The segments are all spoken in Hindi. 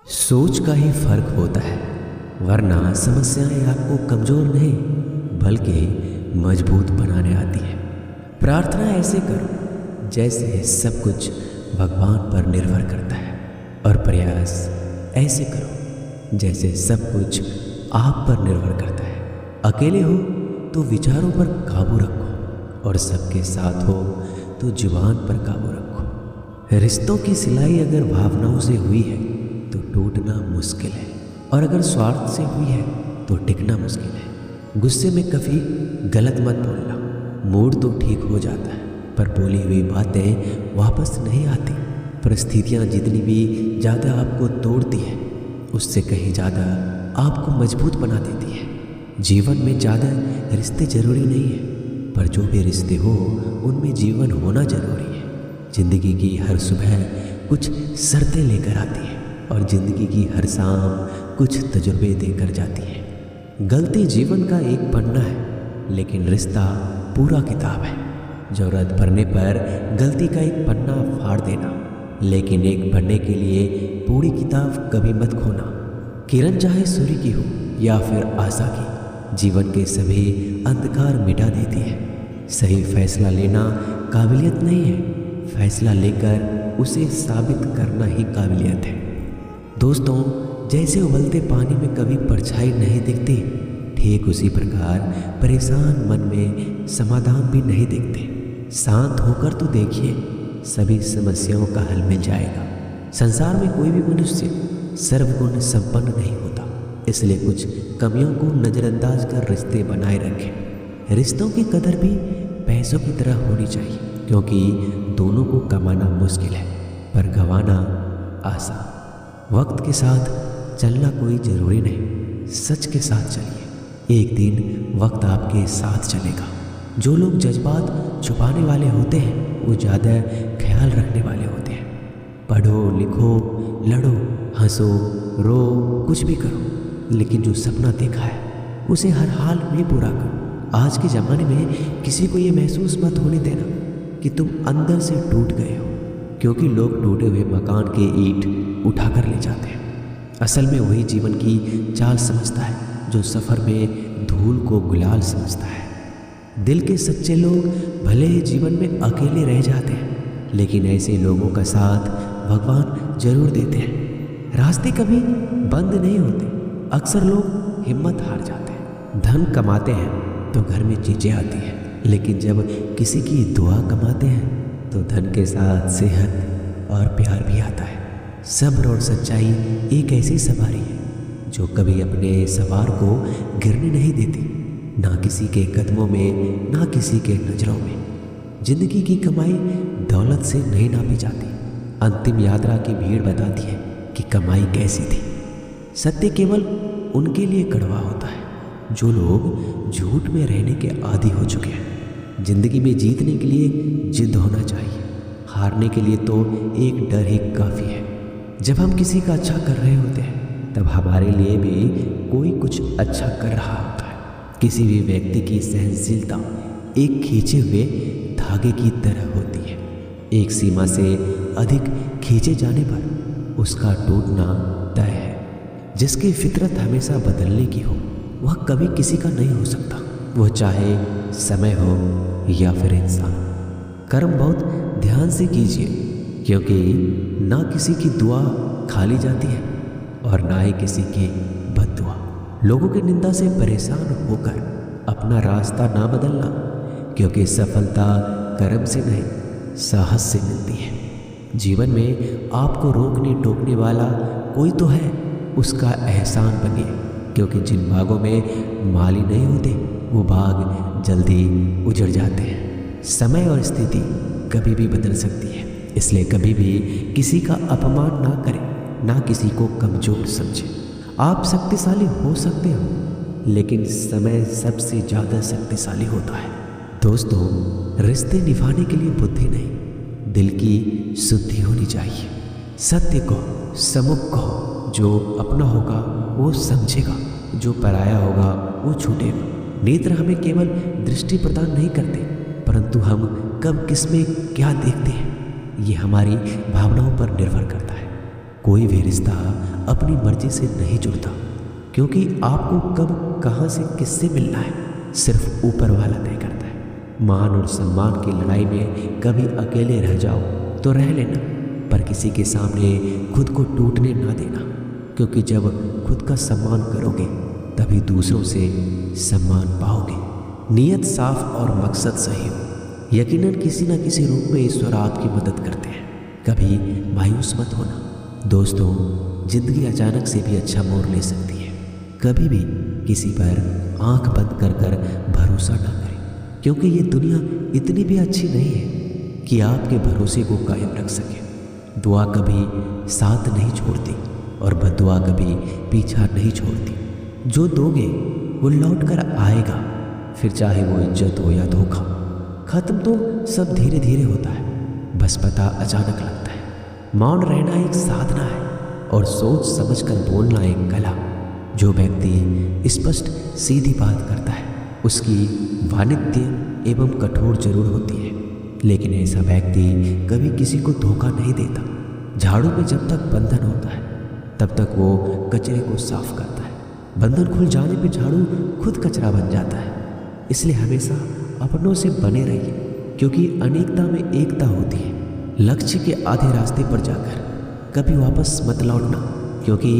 सोच का ही फर्क होता है, वरना समस्याएं आपको कमजोर नहीं बल्कि मजबूत बनाने आती है। प्रार्थना ऐसे करो जैसे सब कुछ भगवान पर निर्भर करता है, और प्रयास ऐसे करो जैसे सब कुछ आप पर निर्भर करता है। अकेले हो तो विचारों पर काबू रखो, और सबके साथ हो तो जुबान पर काबू रखो। रिश्तों की सिलाई अगर भावनाओं से हुई है तो टूटना मुश्किल है, और अगर स्वार्थ से हुई है तो टिकना मुश्किल है। गुस्से में कभी गलत मत बोलना। मूड तो ठीक हो जाता है, पर बोली हुई बातें वापस नहीं आती। परिस्थितियाँ जितनी भी ज़्यादा आपको तोड़ती है, उससे कहीं ज़्यादा आपको मजबूत बना देती है। जीवन में ज़्यादा रिश्ते ज़रूरी नहीं है, पर जो भी रिश्ते हो उनमें जीवन होना ज़रूरी है। ज़िंदगी की हर सुबह कुछ शर्तें लेकर आती है, और ज़िंदगी की हर शाम कुछ तजुर्बे देकर जाती है। गलती जीवन का एक पन्ना है, लेकिन रिश्ता पूरा किताब है। ज़रूरत पड़ने पर गलती का एक पन्ना फाड़ देना, लेकिन एक पन्ने के लिए पूरी किताब कभी मत खोना। किरण चाहे सूर्य की हो या फिर आशा की, जीवन के सभी अंधकार मिटा देती है। सही फैसला लेना काबिलियत नहीं है, फैसला लेकर उसे साबित करना ही काबिलियत है। दोस्तों, जैसे उबलते पानी में कभी परछाई नहीं दिखती, ठीक उसी प्रकार परेशान मन में समाधान भी नहीं दिखते। शांत होकर तो देखिए, सभी समस्याओं का हल मिल जाएगा। संसार में कोई भी मनुष्य सर्वगुण संपन्न नहीं होता, इसलिए कुछ कमियों को नज़रअंदाज कर रिश्ते बनाए रखें। रिश्तों की कदर भी पैसों की तरह होनी चाहिए, क्योंकि दोनों को कमाना मुश्किल है पर गंवाना आसान। वक्त के साथ चलना कोई ज़रूरी नहीं, सच के साथ चलिए, एक दिन वक्त आपके साथ चलेगा। जो लोग जज्बात छुपाने वाले होते हैं वो ज़्यादा ख्याल रखने वाले होते हैं। पढ़ो, लिखो, लड़ो, हंसो, रो, कुछ भी करो, लेकिन जो सपना देखा है उसे हर हाल में पूरा करो। आज के ज़माने में किसी को ये महसूस मत होने देना कि तुम अंदर से टूट गए हो, क्योंकि लोग टूटे हुए मकान के ईंट उठाकर ले जाते हैं। असल में वही जीवन की चाल समझता है जो सफ़र में धूल को गुलाल समझता है। दिल के सच्चे लोग भले ही जीवन में अकेले रह जाते हैं, लेकिन ऐसे लोगों का साथ भगवान जरूर देते हैं। रास्ते कभी बंद नहीं होते, अक्सर लोग हिम्मत हार जाते हैं। धन कमाते हैं तो घर में चीज़ें आती हैं, लेकिन जब किसी की दुआ कमाते हैं तो धन के साथ सेहत और प्यार भी आता है। सब्र और सच्चाई एक ऐसी सवारी है जो कभी अपने सवार को गिरने नहीं देती, ना किसी के कदमों में, ना किसी के नज़रों में। जिंदगी की कमाई दौलत से नहीं नापी जाती, अंतिम यात्रा की भीड़ बताती है कि कमाई कैसी थी। सत्य केवल उनके लिए कड़वा होता है जो लोग झूठ में रहने के आदी हो चुके हैं। जिंदगी में जीतने के लिए जिद होना चाहिए, हारने के लिए तो एक डर ही काफ़ी है। जब हम किसी का अच्छा कर रहे होते हैं तब हमारे लिए भी कोई कुछ अच्छा कर रहा होता है। किसी भी व्यक्ति की सहनशीलता एक खींचे हुए धागे की तरह होती है। एक सीमा से अधिक खींचे जाने पर उसका टूटना तय है। जिसकी फितरत हमेशा बदलने की हो वह कभी किसी का नहीं हो सकता, वह चाहे समय हो या फिर इंसान। कर्म बहुत ध्यान से कीजिए, क्योंकि ना किसी की दुआ खाली जाती है और ना ही किसी की बद्दुआ। लोगों की निंदा से परेशान होकर अपना रास्ता ना बदलना, क्योंकि सफलता कर्म से नहीं साहस से मिलती है। जीवन में आपको रोकने टोकने वाला कोई तो है, उसका एहसान बनिए, क्योंकि जिन बागों में माली नहीं होते वो बाग जल्दी उजड़ जाते हैं। समय और स्थिति कभी भी बदल सकती है, इसलिए कभी भी किसी का अपमान ना करें, ना किसी को कमज़ोर समझें। आप शक्तिशाली हो सकते हो, लेकिन समय सबसे ज़्यादा शक्तिशाली होता है। दोस्तों, रिश्ते निभाने के लिए बुद्धि नहीं, दिल की शुद्धि होनी चाहिए। सत्य कहो, सम्मुख कहो, जो अपना होगा वो समझेगा, जो पराया होगा वो छूटेगा। नेत्र हमें केवल दृष्टि प्रदान नहीं करते, परंतु हम कब किस में क्या देखते हैं ये हमारी भावनाओं पर निर्भर करता है। कोई भी रिश्ता अपनी मर्जी से नहीं जुड़ता, क्योंकि आपको कब कहाँ से किससे मिलना है सिर्फ ऊपर वाला तय करता है। मान और सम्मान की लड़ाई में कभी अकेले रह जाओ तो रह लेना, पर किसी के सामने खुद को टूटने ना देना, क्योंकि जब खुद का सम्मान करोगे तभी दूसरों से सम्मान पाओगे। नीयत साफ और मकसद सही हो, यकीनन किसी न किसी रूप में ईश्वर आपकी मदद करते हैं। कभी मायूस मत होना दोस्तों, जिंदगी अचानक से भी अच्छा मोड़ ले सकती है। कभी भी किसी पर आंख बंद कर कर भरोसा ना करें, क्योंकि ये दुनिया इतनी भी अच्छी नहीं है कि आपके भरोसे को कायम रख सके। दुआ कभी साथ नहीं छोड़ती और बद्दुआ कभी पीछा नहीं छोड़ती। जो दोगे वो लौट कर आएगा, फिर चाहे वो इज्जत हो या धोखा। खत्म तो सब धीरे धीरे होता है, बस पता अचानक लगता है। मौन रहना एक साधना है और सोच समझकर बोलना एक कला। जो व्यक्ति स्पष्ट सीधी बात करता है उसकी वाणिज्य एवं कठोर जरूर होती है, लेकिन ऐसा व्यक्ति कभी किसी को धोखा नहीं देता। झाड़ू में जब तक बंधन होता है तब तक वो कचरे को साफ करता है। बंधन खुल जाने पे झाड़ू खुद कचरा बन जाता है। इसलिए हमेशा अपनों से बने रहिए, क्योंकि अनेकता में एकता होती है। लक्ष्य के आधे रास्ते पर जाकर कभी वापस मत लौटना, क्योंकि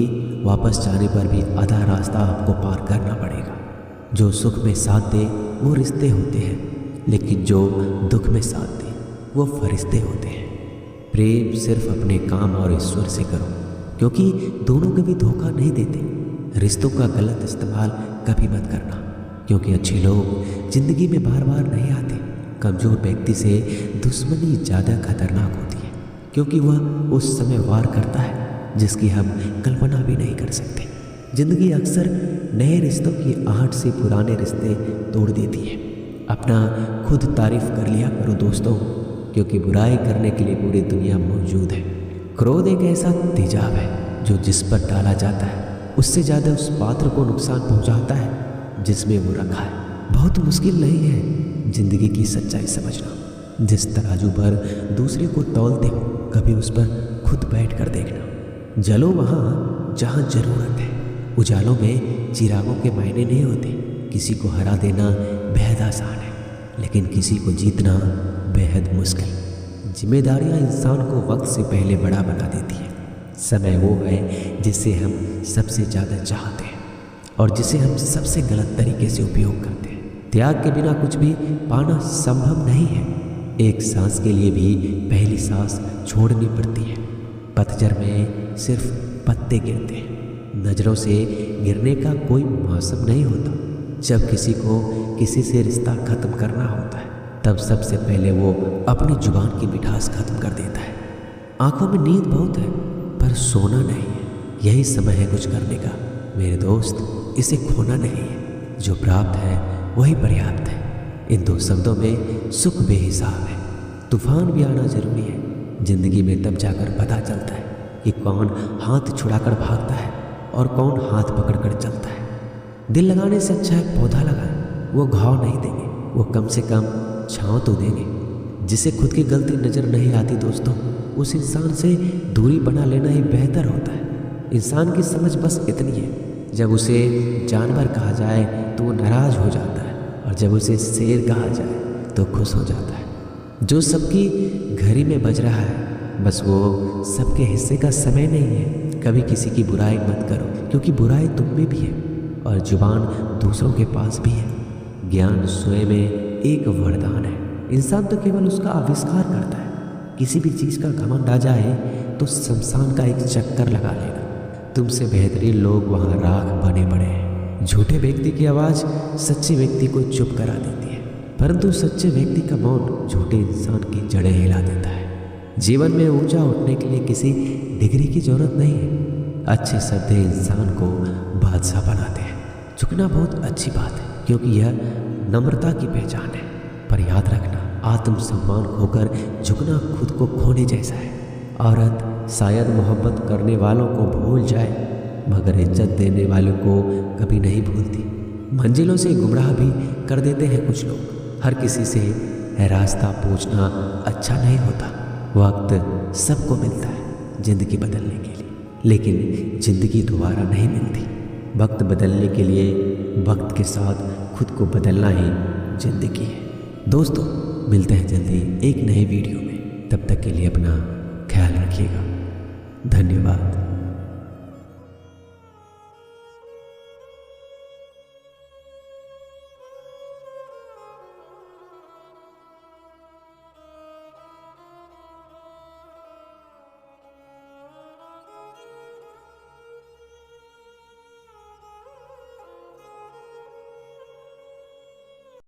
वापस जाने पर भी आधा रास्ता आपको पार करना पड़ेगा। जो सुख में साथ दे वो रिश्ते होते हैं, लेकिन जो दुख में साथ दे वो फरिश्ते होते हैं। प्रेम सिर्फ अपने काम और ईश्वर से करो, क्योंकि दोनों कभी धोखा नहीं देते। रिश्तों का गलत इस्तेमाल कभी मत करना, क्योंकि अच्छे लोग जिंदगी में बार बार नहीं आते। कमज़ोर व्यक्ति से दुश्मनी ज़्यादा खतरनाक होती है, क्योंकि वह उस समय वार करता है जिसकी हम कल्पना भी नहीं कर सकते। जिंदगी अक्सर नए रिश्तों की आहट से पुराने रिश्ते तोड़ देती है। अपना खुद तारीफ कर लिया करो दोस्तों, क्योंकि बुराई करने के लिए पूरी दुनिया मौजूद है। क्रोध एक ऐसा तेजाब है जो जिस पर डाला जाता है उससे ज़्यादा उस पात्र को नुकसान पहुंचाता है जिसमें वो रखा है। बहुत मुश्किल नहीं है जिंदगी की सच्चाई समझना। जिस तराजू पर दूसरे को तौलते हो कभी उस पर खुद बैठ कर देखना। जलो वहाँ जहाँ जरूरत है। उजालों में चिरागों के मायने नहीं होते। किसी को हरा देना बेहद आसान है, लेकिन किसी को जीतना बेहद मुश्किल। जिम्मेदारियाँ इंसान को वक्त से पहले बड़ा बना देती है। समय वो है जिसे हम सबसे ज़्यादा चाहते हैं और जिसे हम सबसे गलत तरीके से उपयोग करते हैं। त्याग के बिना कुछ भी पाना संभव नहीं है। एक सांस के लिए भी पहली सांस छोड़नी पड़ती है। पतझड़ में सिर्फ पत्ते गिरते हैं। नज़रों से गिरने का कोई मौसम नहीं होता। जब किसी को किसी से रिश्ता ख़त्म करना होता है तब सबसे पहले वो अपनी जुबान की मिठास ख़त्म कर देता है। आंखों में नींद बहुत है पर सोना नहीं है। यही समय है कुछ करने का मेरे दोस्त, इसे खोना नहीं है। जो प्राप्त है वही पर्याप्त है। इन दो शब्दों में सुख बेहिसाब है। तूफान भी आना जरूरी है। जिंदगी में तब जाकर पता चलता है कि कौन हाथ छुड़ाकर भागता है और कौन हाथ पकड़कर चलता है। दिल लगाने से अच्छा है पौधा लगाए। वो घाव नहीं देंगे, वो कम से कम छाँव तो देंगे। जिसे खुद की गलती नज़र नहीं आती दोस्तों, उस इंसान से दूरी बना लेना ही बेहतर होता है। इंसान की समझ बस इतनी है, जब उसे जानवर कहा जाए तो वो नाराज हो जाता है और जब उसे शेर कहा जाए तो खुश हो जाता है। जो सबकी घड़ी में बज रहा है बस वो सबके हिस्से का समय नहीं है। कभी किसी की बुराई मत करो, क्योंकि बुराई तुम में भी है और जुबान दूसरों के पास भी है। ज्ञान स्वयं में एक वरदान है। इंसान तो केवल उसका आविष्कार करता है। किसी भी चीज़ का घमंड आ जाए तो शमशान का एक चक्कर लगा लेना। तुमसे बेहतरीन लोग वहाँ राख बने पड़े हैं। झूठे व्यक्ति की आवाज़ सच्चे व्यक्ति को चुप करा देती है, परंतु सच्चे व्यक्ति का मौन झूठे इंसान की जड़ें हिला देता है। जीवन में ऊंचा उठने के लिए किसी डिग्री की जरूरत नहीं है। अच्छे शब्द इंसान को बादशाह बनाते हैं। झुकना बहुत अच्छी बात है, क्योंकि यह नम्रता की पहचान है। पर याद रखना, आत्मसम्मान खोकर झुकना खुद को खोने जैसा है। औरत शायद मोहब्बत करने वालों को भूल जाए, मगर इज्जत देने वालों को कभी नहीं भूलती। मंजिलों से गुमराह भी कर देते हैं कुछ लोग। हर किसी से रास्ता पूछना अच्छा नहीं होता। वक्त सबको मिलता है जिंदगी बदलने के लिए। लेकिन ज़िंदगी दोबारा नहीं मिलती। वक्त बदलने के लिए वक्त के साथ खुद को बदलना ही ज़िंदगी है। दोस्तों, मिलते हैं जल्दी एक नए वीडियो में। तब तक के लिए अपना ख्याल रखिएगा। धन्यवाद।